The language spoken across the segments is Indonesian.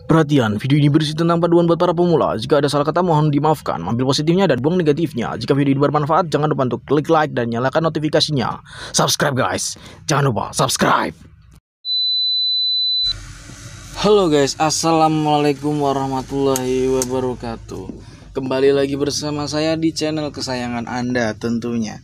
Perhatian, video ini berisi tentang panduan buat para pemula. Jika ada salah kata mohon dimaafkan. Ambil positifnya dan buang negatifnya. Jika video ini bermanfaat, jangan lupa untuk klik like dan nyalakan notifikasinya. Subscribe guys, jangan lupa subscribe. Halo guys, assalamualaikum warahmatullahi wabarakatuh. Kembali lagi bersama saya di channel kesayangan Anda tentunya.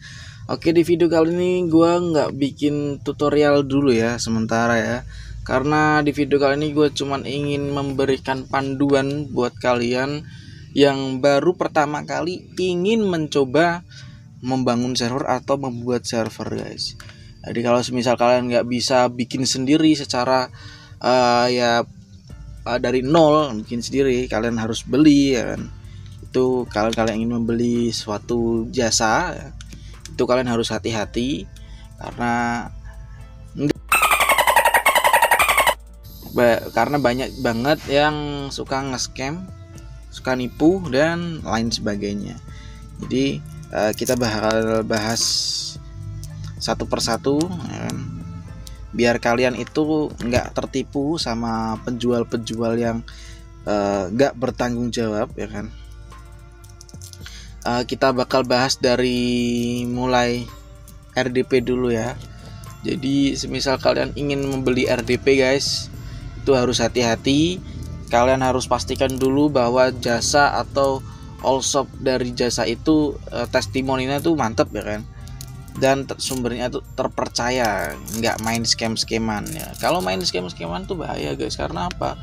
Oke, di video kali ini gua nggak bikin tutorial dulu ya sementara ya. Karena di video kali ini gue cuman ingin memberikan panduan buat kalian yang baru pertama kali ingin mencoba membangun server atau membuat server guys. Jadi kalau misal kalian nggak bisa bikin sendiri secara dari nol bikin sendiri, kalian harus beli ya kan. Itu kalau kalian ingin membeli suatu jasa ya, itu kalian harus hati-hati karena banyak banget yang suka nge-scam, suka nipu dan lain sebagainya. Jadi kita bakal bahas satu persatu ya kan? Biar kalian itu nggak tertipu sama penjual-penjual yang nggak bertanggung jawab ya kan. Kita bakal bahas dari mulai RDP dulu ya. Jadi semisal kalian ingin membeli RDP guys, itu harus hati-hati. Kalian harus pastikan dulu bahwa jasa atau all shop dari jasa itu testimoninya tuh mantep ya kan, dan sumbernya tuh terpercaya, nggak main scam-scaman ya. Kalau main scam-scaman tuh bahaya guys. Karena apa?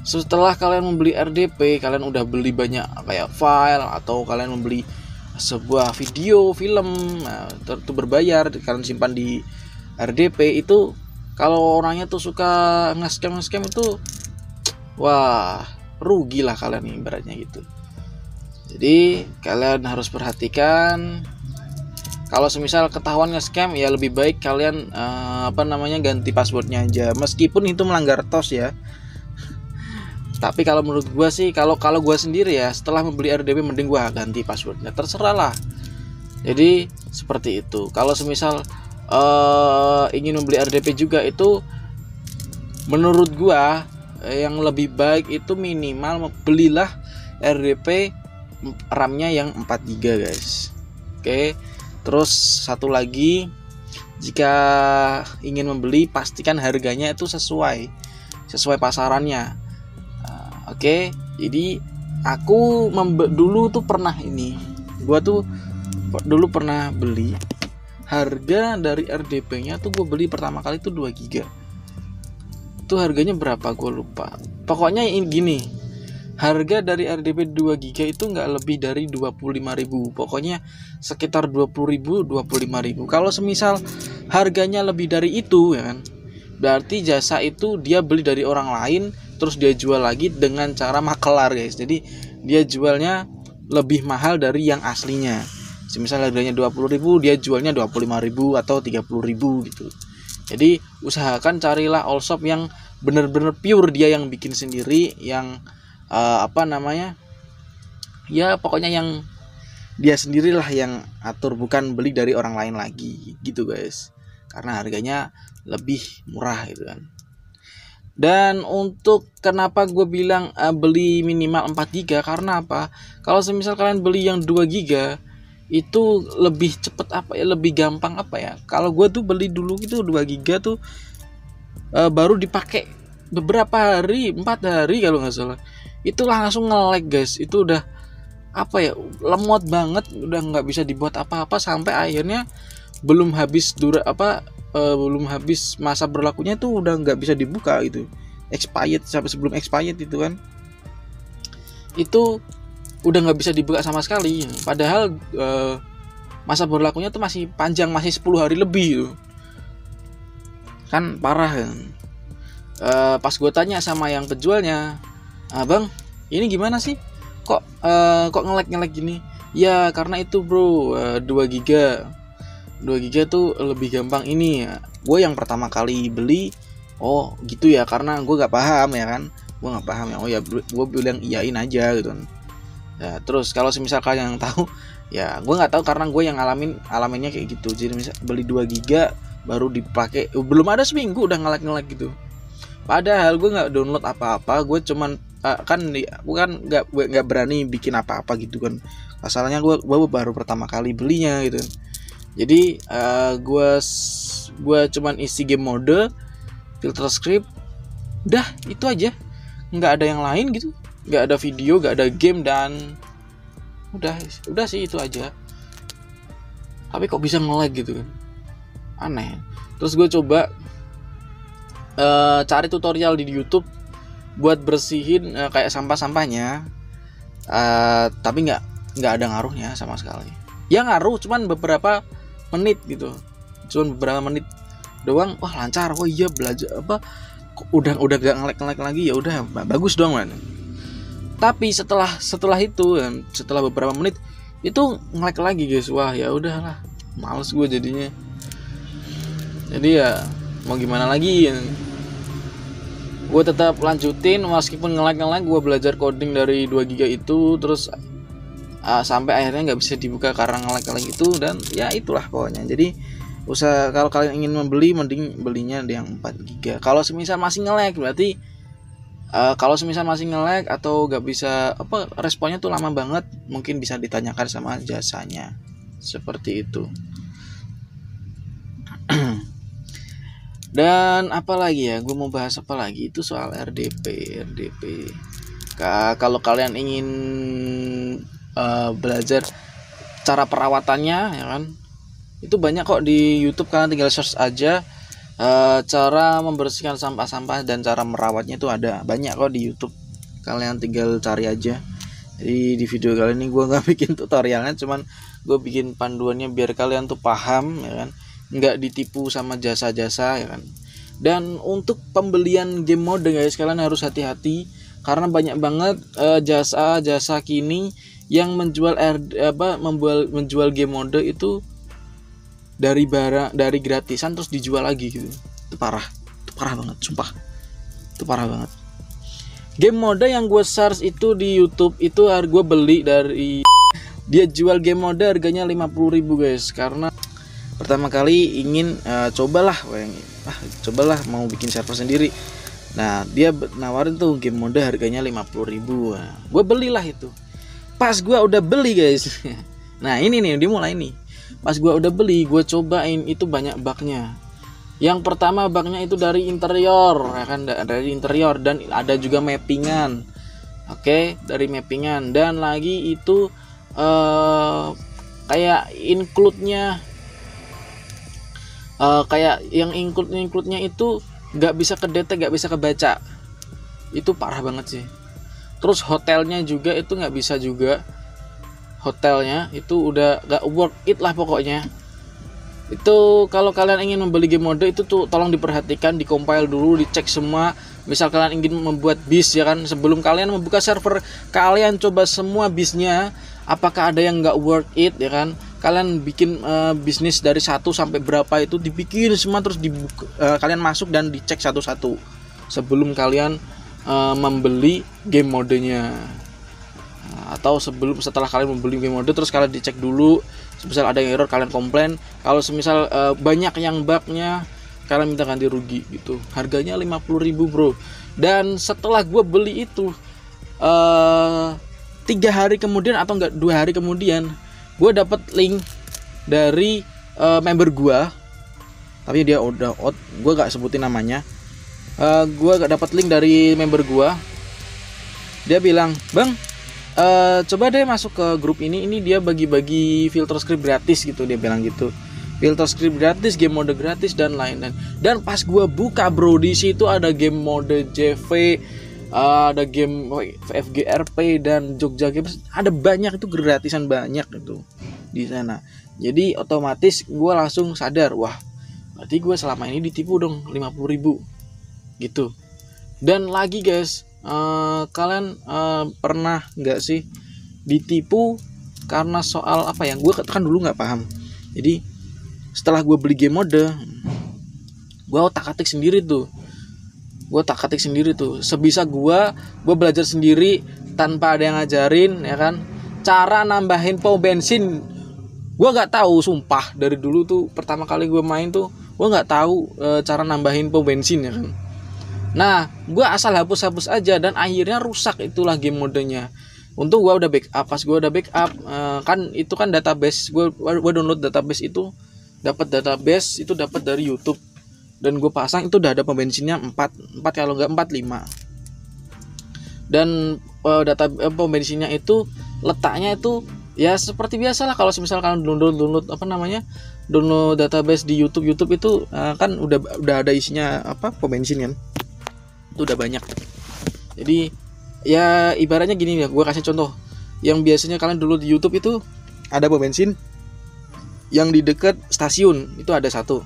Setelah kalian membeli RDP, kalian udah beli banyak kayak file atau kalian membeli sebuah video film, nah, itu berbayar, kalian simpan di RDP itu. Kalau orangnya tuh suka nge-scam itu, wah rugi lah kalian nih ibaratnya gitu. Jadi kalian harus perhatikan. Kalau semisal ketahuan nge-scam ya lebih baik kalian ganti passwordnya aja, meskipun itu melanggar TOS ya. Tapi kalau menurut gua sih, kalau gua sendiri ya, setelah membeli RDP mending gua ganti passwordnya, terserah lah. Jadi seperti itu. Kalau semisal ingin membeli RDP juga, itu menurut gua yang lebih baik itu minimal belilah RDP RAM-nya yang 4GB guys. Oke. Terus satu lagi, jika ingin membeli pastikan harganya itu sesuai pasarannya. Oke. Jadi aku dulu tuh pernah gua tuh dulu pernah beli. Harga dari RDP-nya tuh gue beli pertama kali tuh 2GB. Itu harganya berapa gue lupa. Pokoknya gini, harga dari RDP 2GB itu nggak lebih dari 25.000. Pokoknya sekitar 20.000, 25.000. Kalau semisal harganya lebih dari itu ya kan, berarti jasa itu dia beli dari orang lain, terus dia jual lagi dengan cara makelar guys. Jadi dia jualnya lebih mahal dari yang aslinya. Semisal harganya 20.000, dia jualnya 25.000 atau 30.000 gitu. Jadi usahakan carilah all shop yang bener-bener pure, dia yang bikin sendiri, yang ya pokoknya yang dia sendirilah yang atur, bukan beli dari orang lain lagi gitu guys. Karena harganya lebih murah gitu kan. Dan untuk kenapa gue bilang beli minimal 4GB, karena apa? Kalau semisal kalian beli yang 2GB itu lebih cepet lebih gampang kalau gue tuh beli dulu itu 2GB tuh baru dipakai beberapa hari, 4 hari kalau nggak salah, itu langsung nge-lag guys. Itu udah lemot banget, udah nggak bisa dibuat apa-apa, sampai akhirnya belum habis masa berlakunya tuh udah nggak bisa dibuka gitu, expired, sampai sebelum expired itu kan, itu udah nggak bisa dibuka sama sekali. Padahal masa berlakunya tuh masih panjang, masih 10 hari lebih kan, parah kan. Pas gue tanya sama yang penjualnya, bang ini gimana sih kok nge-lag gini? Ya karena itu bro, 2GB tuh lebih gampang ini ya. Gue yang pertama kali beli, oh gitu ya, karena gue nggak paham ya kan, oh ya gue bilang iyain aja gitu kan. Ya, terus kalau semisal kalian yang tahu, ya gue nggak tahu karena gue yang alaminnya kayak gitu. Jadi misal beli 2GB baru dipakai belum ada seminggu udah nge-lag gitu. Padahal gue nggak download apa-apa, gue cuman nggak berani bikin apa-apa gitu kan. Asalnya gue baru pertama kali belinya gitu. Jadi gue cuman isi game mode, filter script, udah itu aja, nggak ada yang lain gitu, nggak ada video, nggak ada game, dan udah sih itu aja. Tapi kok bisa nge-lag gitu kan, aneh. Terus gue coba cari tutorial di YouTube buat bersihin kayak sampah-sampahnya, tapi nggak ada ngaruhnya sama sekali. Ya ngaruh, cuman beberapa menit gitu, doang. Wah lancar, oh iya belajar apa, udah gak nge-lag lagi, ya udah bagus dong man. Tapi setelah itu dan setelah beberapa menit itu nge-lag lagi guys. Wah ya udahlah, males gue jadinya. Jadi ya mau gimana lagi ya. Gue tetap lanjutin meskipun nge-lag. Gue belajar coding dari 2 GB itu terus sampai akhirnya nggak bisa dibuka karena nge-lag itu. Dan ya itulah pokoknya. Jadi kalau kalian ingin membeli, mending belinya yang 4 GB. Kalau semisal masih nge-lag berarti atau nggak bisa responnya tuh lama banget, mungkin bisa ditanyakan sama jasanya, seperti itu. Dan apalagi ya, gue mau bahas apa lagi itu soal RDP. Kalau kalian ingin belajar cara perawatannya ya kan, itu banyak kok di YouTube, kalian tinggal search aja cara membersihkan sampah-sampah dan cara merawatnya itu ada banyak kok di YouTube, kalian tinggal cari aja. Jadi di video kali ini gue nggak bikin tutorialnya, cuman gue bikin panduannya biar kalian tuh paham ya kan, nggak ditipu sama jasa-jasa ya kan. Dan untuk pembelian game mode guys, kalian harus hati-hati karena banyak banget jasa-jasa kini yang menjual menjual game mode itu dari gratisan terus dijual lagi gitu. Itu parah banget, sumpah. Itu parah banget. Game mode yang gue search itu di YouTube itu gue beli dari dia jual game mode harganya 50.000 guys, karena pertama kali ingin cobalah mau bikin server sendiri. Nah dia nawarin tuh game mode harganya 50.000. Nah, gue belilah itu. Pas gue udah beli guys, nah ini nih dimulai nih. Pas gue udah beli, gue cobain, itu banyak bugnya. Yang pertama bugnya itu dari interior ya kan, dari interior, dan ada juga mappingan. Oke, dari mappingan, dan lagi itu kayak include-nya kayak yang include-nya itu nggak bisa kedetek, nggak bisa kebaca. Itu parah banget sih. Terus hotelnya juga itu nggak bisa juga. Hotelnya itu udah nggak worth it lah pokoknya. Itu kalau kalian ingin membeli game mode itu tuh tolong diperhatikan, dikompil dulu, dicek semua. Misal kalian ingin membuat bis ya kan, sebelum kalian membuka server, kalian coba semua bisnya apakah ada yang nggak worth it ya kan. Kalian bikin bisnis dari 1 sampai berapa itu dibikin semua, terus dibuka, kalian masuk dan dicek satu-satu sebelum kalian membeli game modenya. Atau setelah kalian membeli game mode terus kalian dicek dulu, semisal ada yang error kalian komplain. Kalau semisal banyak yang bugnya, kalian minta ganti rugi gitu. Harganya 50.000 bro. Dan setelah gue beli itu 3 hari kemudian atau enggak 2 hari kemudian, gue dapat link dari member gue, tapi dia udah out, gue gak sebutin namanya. Gue gak dapat link dari member gue. Dia bilang, bang, coba deh masuk ke grup ini dia bagi-bagi filter script gratis gitu, dia bilang gitu. Filter script gratis, game mode gratis, dan lain-lain. Dan pas gue buka bro, di situ ada game mode JV, ada game FGRP dan Jogja Games, ada banyak, itu gratisan banyak itu di sana. Jadi otomatis gue langsung sadar, wah berarti gue selama ini ditipu dong 50.000 gitu. Dan lagi guys, kalian pernah nggak sih ditipu karena soal apa ya? Gue kan dulu nggak paham. Jadi setelah gue beli game mode, gue otak-atik sendiri tuh. Sebisa gue belajar sendiri tanpa ada yang ngajarin ya kan. Cara nambahin pom bensin gue nggak tahu, sumpah. Dari dulu tuh pertama kali gue main tuh gue nggak tahu cara nambahin pom bensin ya kan. Nah, gue asal hapus aja dan akhirnya rusak itulah game modenya. Untung gue udah backup. Pas gue udah backup, kan itu kan database. Gue download database itu, dapat database itu dapat dari YouTube. Dan gue pasang itu udah ada pom bensinnya 4 kalau nggak 4 5. Dan data pom bensinnya itu letaknya itu ya seperti biasa lah. Kalau misal kalian download download database di YouTube itu kan udah ada isinya pom bensin kan. Itu udah banyak. Jadi ya ibaratnya gini ya, gue kasih contoh. Yang biasanya kalian dulu di YouTube itu ada pom bensin yang di dekat stasiun itu ada satu.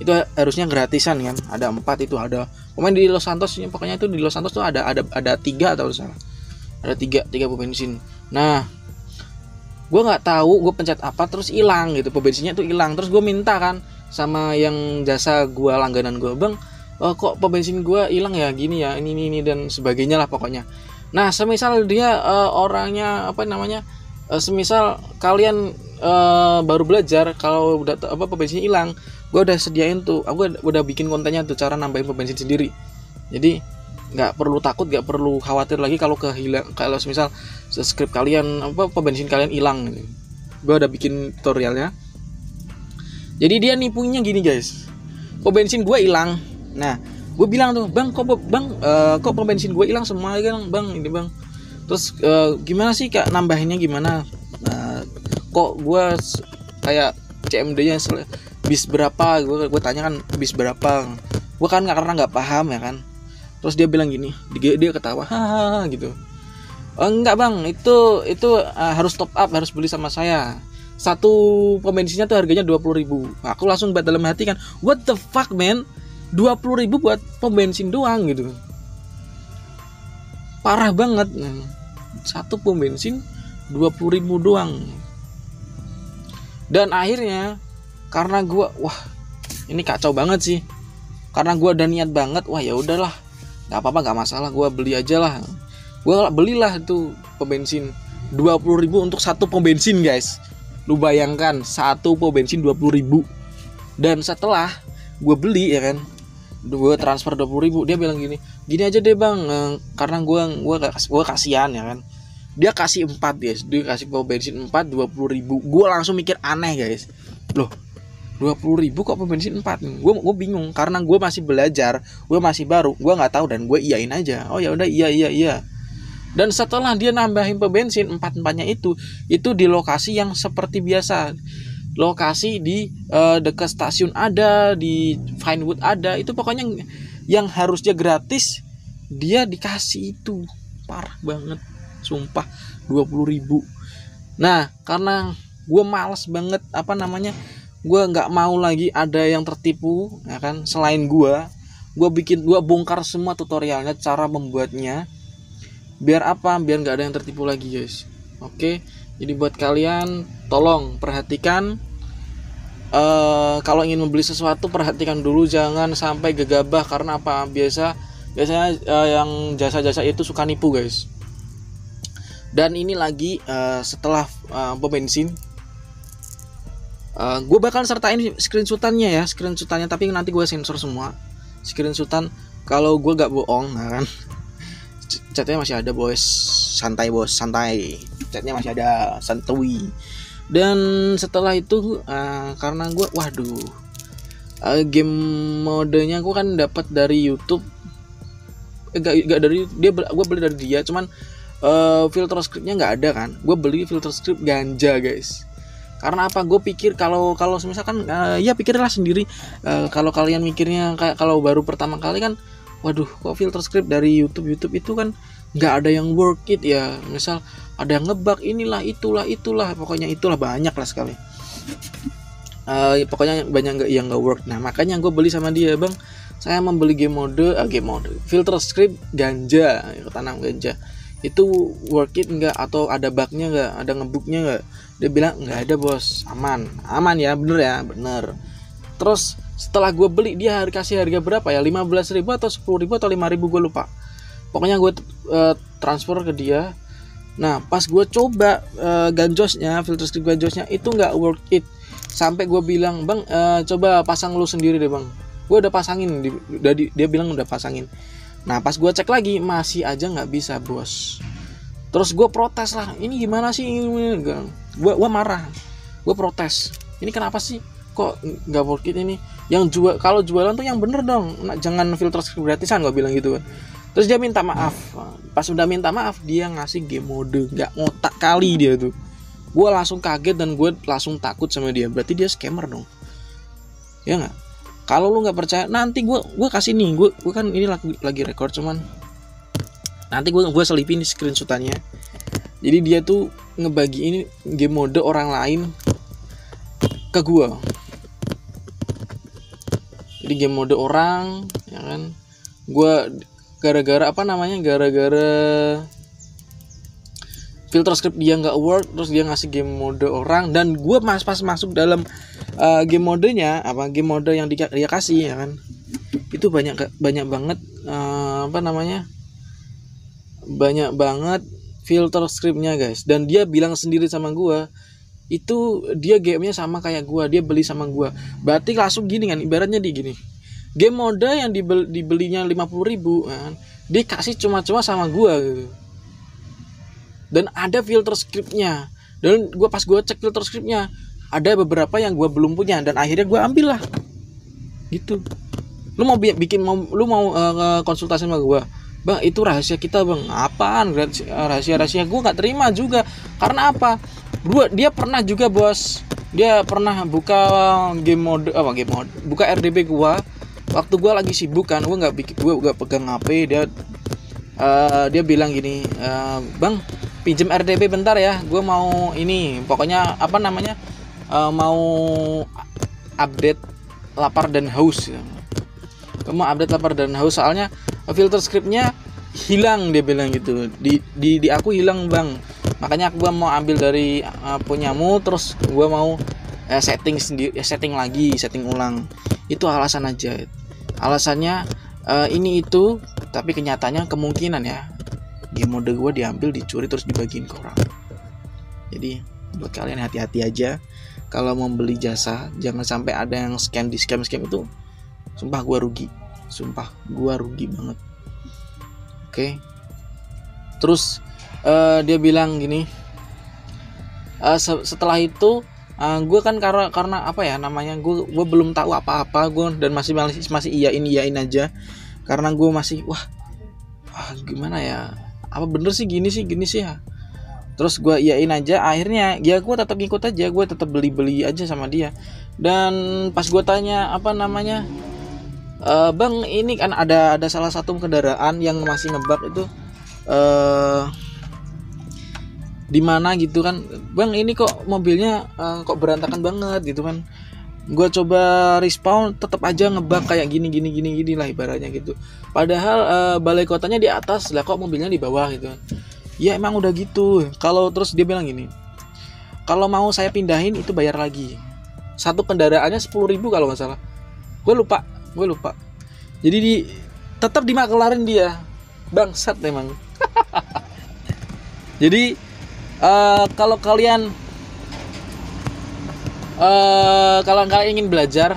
Itu harusnya gratisan kan, ada 4 itu ada. Pemain di Los Santos, pokoknya itu di Los Santos tuh ada 3 atau salah. Ada 3 pom bensin. Nah, gue nggak tahu gue pencet apa terus hilang gitu, pom bensinnya tuh hilang. Terus gue minta kan sama yang jasa gue, langganan gue, bang, kok pom bensin gue hilang ya, gini ya, ini dan sebagainya lah pokoknya. Nah, semisal dia orangnya semisal kalian baru belajar, kalau udah pom bensin hilang, gue udah sediain tuh, aku udah bikin kontennya tuh cara nambahin pom bensin sendiri. Jadi nggak perlu takut, nggak perlu khawatir lagi kalau kehilang, kalau misal script kalian pom bensin kalian hilang. Gue udah bikin tutorialnya. Jadi dia nipunya gini guys, pom bensin gue hilang. Nah, gue bilang tuh, bang kok pom bensin gue hilang semua kan bang, ini bang. Terus gimana sih kak nambahinnya gimana? Kok gue kayak CMD-nya bis berapa? Gue tanya kan bis berapa? Gue kan karena nggak paham ya kan. Terus dia bilang gini, dia ketawa, hahaha gitu. Enggak bang, itu harus top up, harus beli sama saya. Satu pom bensinnya tuh harganya 20.000. Aku langsung buat dalam hati kan, what the fuck man, 20.000 buat pom bensin doang gitu. Parah banget. Satu pom bensin 20.000 doang. Dan akhirnya karena gue, wah ini kacau banget sih. Karena gue udah niat banget, wah ya udahlah, nggak apa-apa, nggak masalah, gue beli aja lah. Gue belilah itu pom bensin 20.000 untuk satu pom bensin guys. Lu bayangkan satu pom bensin 20.000. Dan setelah gue beli ya kan, gue transfer 20.000, dia bilang gini aja deh bang, karena gue kasihan ya kan. Dia kasih 4 guys, dia kasih pom bensin 4 20.000. Gue langsung mikir aneh guys, loh 20.000 kok pom bensin 4? Gue bingung karena gue masih belajar, gue masih baru, gue nggak tahu dan gue iyain aja. Oh ya udah, iya. Dan setelah dia nambahin pom bensin 4-4-nya itu di lokasi yang seperti biasa, lokasi di dekat stasiun ada, di Vinewood ada, itu pokoknya yang harusnya gratis dia dikasih itu. Parah banget, sumpah 20.000. Nah karena gue males banget gue nggak mau lagi ada yang tertipu ya kan. Selain gue bongkar semua tutorialnya, cara membuatnya, biar nggak ada yang tertipu lagi guys. Oke, jadi buat kalian tolong perhatikan, kalau ingin membeli sesuatu perhatikan dulu, jangan sampai gegabah. Karena apa, biasanya yang jasa-jasa itu suka nipu guys. Dan ini lagi setelah pom bensin, gue bakal sertain screenshotannya, tapi nanti gue sensor semua screenshotan kalau gue gak bohong ya kan. Chatnya masih ada bos, santai, chatnya masih ada, santuy. Dan setelah itu karena gue game modenya gue kan dapat dari YouTube, gak dari dia, gue beli dari dia, cuman filter scriptnya nggak ada kan. Gue beli filter script ganja guys. Karena apa? Gue pikir kalau misalkan ya pikirlah sendiri, kalau kalian mikirnya kayak kalau baru pertama kali kan, waduh kok filter script dari YouTube itu kan nggak ada yang work it ya. Misal ada yang ngebug inilah itulah pokoknya itulah banyak lah sekali. Pokoknya banyak yang nggak work. Nah makanya gue beli sama dia, bang saya membeli game mode filter script ganja, tanam ganja, itu work it nggak, atau ada bugnya nggak, ada ngebugnya nggak? Dia bilang nggak ada bos, aman ya, bener. Terus setelah gue beli, dia kasih harga berapa ya, 15.000 atau 10.000 atau 5.000 gue lupa. Pokoknya gue transfer ke dia. Nah pas gue coba ganjosnya, filter script ganjosnya itu nggak work it. Sampai gue bilang, bang coba pasang lu sendiri deh bang. gue udah pasangin, dia bilang udah pasangin. Nah pas gue cek lagi masih aja nggak bisa bos. Terus gue protes lah, ini gimana sih? Gue marah, gue protes. Ini kenapa sih? Kok nggak worth it ini? Yang kalau jualan tuh yang bener dong, nah, jangan filter script gratisan, gue bilang gitu kan. Terus dia minta maaf. Pas udah minta maaf dia ngasih game mode, nggak ngotak kali dia tuh. Gue langsung kaget dan gue langsung takut sama dia. Berarti dia scammer dong, ya nggak? Kalau lu nggak percaya, nanti gue kasih nih, gue kan ini lagi record, cuman nanti gue selipin di screenshotannya. Jadi dia tuh ngebagi ini game mode orang lain ke gue. Jadi game mode orang, ya kan? Gue gara-gara filter script dia nggak work, terus dia ngasih game mode orang, dan gue pas masuk dalam game modenya, game mode yang dia kasih, ya kan, itu banyak banget banyak banget filter scriptnya guys. Dan dia bilang sendiri sama gue, itu dia gamenya sama kayak gue, dia beli sama gue. Berarti langsung gini kan, ibaratnya di gini, game mode yang dibelinya 50.000 kan, dikasih cuma-cuma sama gue gitu. Dan ada filter scriptnya, dan pas gue cek filter scriptnya ada beberapa yang gue belum punya, dan akhirnya gue ambil lah gitu. Lu mau konsultasi sama gue, bang itu rahasia kita bang. Apaan rahasia gue nggak terima juga. Karena apa? Dia pernah juga bos, dia pernah buka buka RDP gue waktu gue lagi sibuk kan, gue nggak pegang HP. Dia bilang gini, bang pinjem RDP bentar ya, gue mau ini, pokoknya mau update lapar dan haus. Gue mau update lapar dan haus, soalnya filter scriptnya hilang, dia bilang gitu. Di aku hilang bang, makanya gue mau ambil dari punyamu, terus gue mau setting ulang. Itu alasan aja, alasannya ini itu. Tapi kenyataannya kemungkinan ya game mode gue diambil, dicuri, terus dibagiin ke orang. Jadi buat kalian hati-hati aja kalau mau beli jasa, jangan sampai ada yang scam itu. Sumpah gue rugi banget. Oke. Terus dia bilang gini, setelah itu gue kan karena apa ya namanya, gue belum tahu apa-apa, gue dan masih iyain aja, karena gue masih gimana ya, apa bener sih gini sih ya. Terus gue iyain aja, akhirnya ya gue tetap ngikut aja, gue tetap beli aja sama dia. Dan pas gue tanya bang ini kan ada salah satu kendaraan yang masih ngebug itu di mana gitu kan, bang ini kok mobilnya kok berantakan banget gitu kan. Gue coba respawn tetap aja ngebug kayak gini lah ibaratnya gitu. Padahal balai kotanya di atas lah, kok mobilnya di bawah gitu kan. Ya emang udah gitu. Terus dia bilang gini, kalau mau saya pindahin itu bayar lagi. Satu kendaraannya 10.000 kalau nggak salah. Gue lupa. Jadi tetap dimakelarin dia. Bangsat emang. Jadi kalau kalian ingin belajar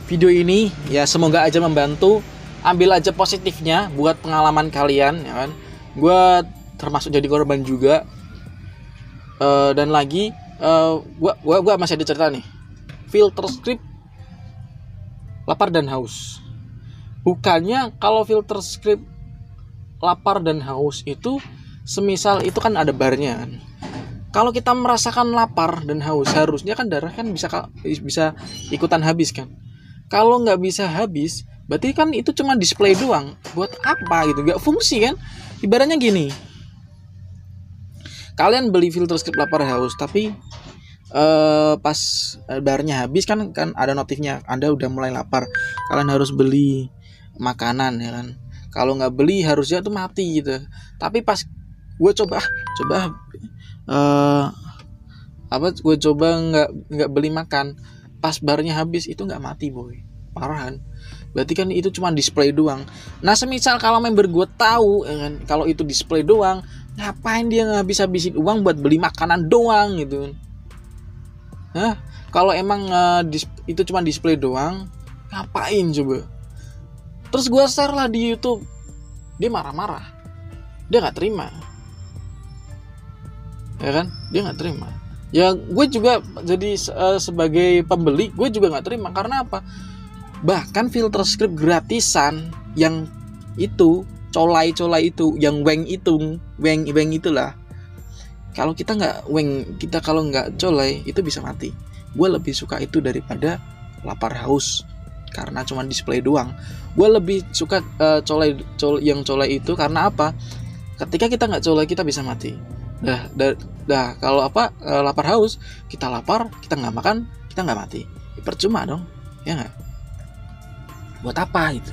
video ini, ya semoga aja membantu. Ambil aja positifnya buat pengalaman kalian, ya kan. Gue termasuk jadi korban juga. Dan lagi gue masih ada cerita nih. Filter script lapar dan haus. Bukannya kalau filter script lapar dan haus itu, semisal itu kan ada barnya kan. Kalau kita merasakan lapar dan haus, harusnya kan darah kan bisa ikutan habis kan. Kalau nggak bisa habis, berarti kan itu cuma display doang. Buat apa gitu? Nggak fungsi kan? Ibaratnya gini, kalian beli filter script lapar haus, tapi pas darahnya habis kan ada notifnya, Anda udah mulai lapar. Kalian harus beli makanan, ya kan. Kalau nggak beli harusnya tuh mati gitu. Tapi pas gue coba gue coba nggak beli makan, pas barnya habis itu nggak mati boy, parahan. Berarti kan itu cuma display doang. Nah semisal kalau member gue tahu ya kan, kalau itu display doang, ngapain dia ngabis-habisin uang buat beli makanan doang gitu. Nah kalau emang itu cuma display doang, Ngapain coba? Terus gue share lah di YouTube, dia marah-marah, dia nggak terima, ya kan? Dia nggak terima. Ya gue juga jadi sebagai pembeli gue juga nggak terima. Karena apa? Bahkan filter script gratisan yang itu colai itu, yang weng itulah. Kalau kita nggak kalau nggak colai itu bisa mati. Gue lebih suka itu daripada lapar haus karena cuma display doang. Gue lebih suka colai itu karena apa? Ketika kita nggak colai kita bisa mati. Dah kalau lapar haus, kita lapar, kita nggak makan, kita nggak mati. Ya, percuma dong, ya nggak? Buat apa itu?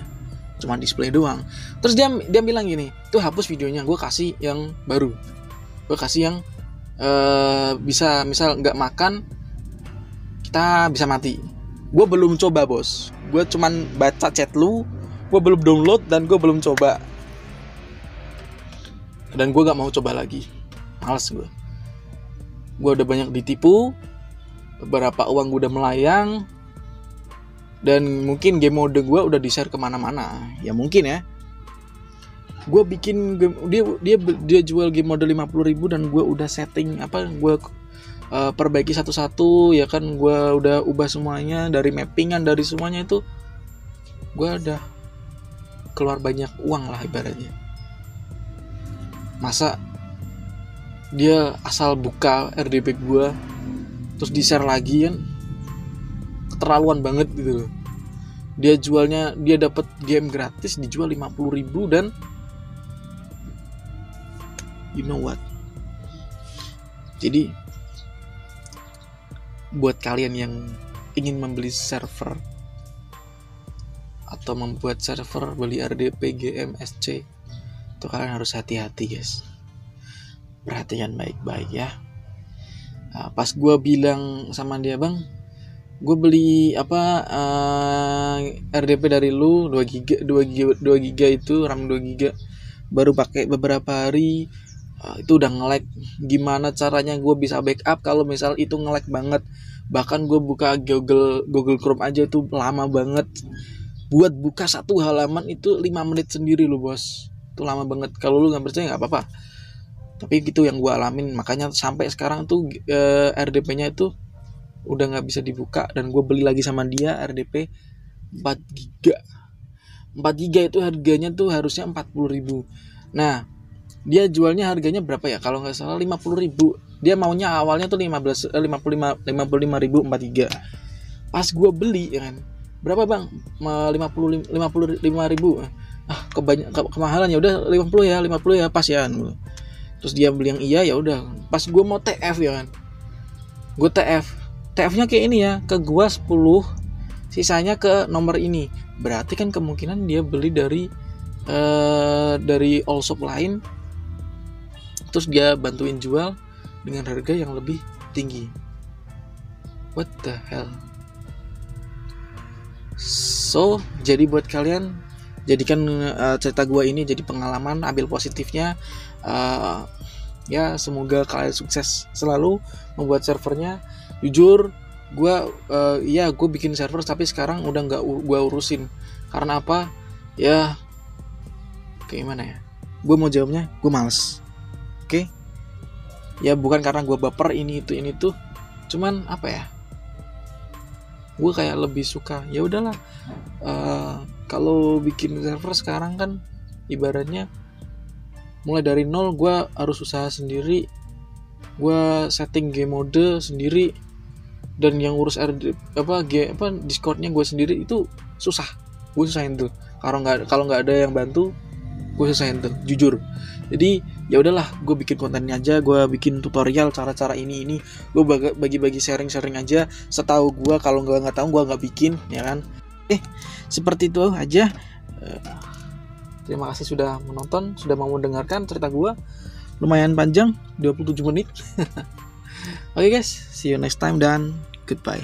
Cuma display doang. Terus dia bilang gini, tuh hapus videonya, gue kasih yang baru. Gue kasih yang bisa misal nggak makan, kita bisa mati. Gue belum coba bos, gue cuman baca chat lu, gue belum download dan gue belum coba. Dan gue gak mau coba lagi, males gue udah banyak ditipu, beberapa uang gue udah melayang, dan mungkin game mode gue udah di share kemana-mana. Ya mungkin ya, gue bikin game, dia jual game mode 50.000 dan gue udah setting gue perbaiki satu-satu, ya kan, gue udah ubah semuanya dari mappingan, dari semuanya itu gue udah keluar banyak uang lah ibaratnya. Masa dia asal buka RDP gue terus di share lagi, kan keterlaluan banget gitu loh. Dia dapat game gratis dijual 50.000 dan you know what. Jadi buat kalian yang ingin membeli server atau membuat server, beli RDP, GM, SC, itu kalian harus hati-hati guys. Perhatian baik-baik ya. Nah, pas gue bilang sama dia, bang, gue beli RDP dari lu 2 giga itu RAM 2 giga, baru pakai beberapa hari itu udah nge-lag. Gimana caranya gue bisa backup kalau misal itu nge-lag banget? Bahkan gue buka Google Chrome aja itu lama banget. Buat buka satu halaman itu 5 menit sendiri loh bos. Itu lama banget. Kalau lu gak percaya gak apa-apa, tapi gitu yang gue alamin. Makanya sampai sekarang tuh RDP-nya itu udah gak bisa dibuka. Dan gue beli lagi sama dia RDP 4 giga. 4 giga itu harganya tuh harusnya 40.000. Nah, dia jualnya harganya berapa ya? Kalau nggak salah 50.000. Dia maunya awalnya tuh 55.000 4 giga. Pas gue beli, ya kan, berapa bang? 55.000. Kemahalan. Ya udah 50 ya pas ya. Terus dia beli yang iya, ya udah. Pas gue mau TF, ya kan, gue TF-nya kayak ini ya, ke gue 10, sisanya ke nomor ini. Berarti kan kemungkinan dia beli dari all shop lain, terus dia bantuin jual dengan harga yang lebih tinggi. What the hell? So, jadi buat kalian, jadikan cerita gue ini jadi pengalaman, ambil positifnya. Ya semoga kalian sukses selalu membuat servernya. Jujur, gue bikin server tapi sekarang udah nggak gue urusin. Karena apa? Ya kayak gimana ya? Gue mau jawabnya, gue males. Oke? Ya bukan karena gue baper ini itu, cuman apa ya? Gue kayak lebih suka, ya udahlah. Kalau bikin server sekarang kan ibaratnya mulai dari nol, gue harus usaha sendiri, gue setting game mode sendiri, dan yang urus Discordnya gue sendiri, itu susah. Gue susahin tuh. Kalau nggak ada yang bantu, gue susahin tuh, jujur. Jadi ya udahlah, gue bikin kontennya aja, gue bikin tutorial cara-cara ini, gue bagi-bagi sharing aja. Setahu gue, kalau nggak tahu gue nggak bikin, ya kan. Seperti itu aja. Terima kasih sudah menonton, sudah mau mendengarkan cerita gue. Lumayan panjang, 27 menit. Oke guys, see you next time dan goodbye.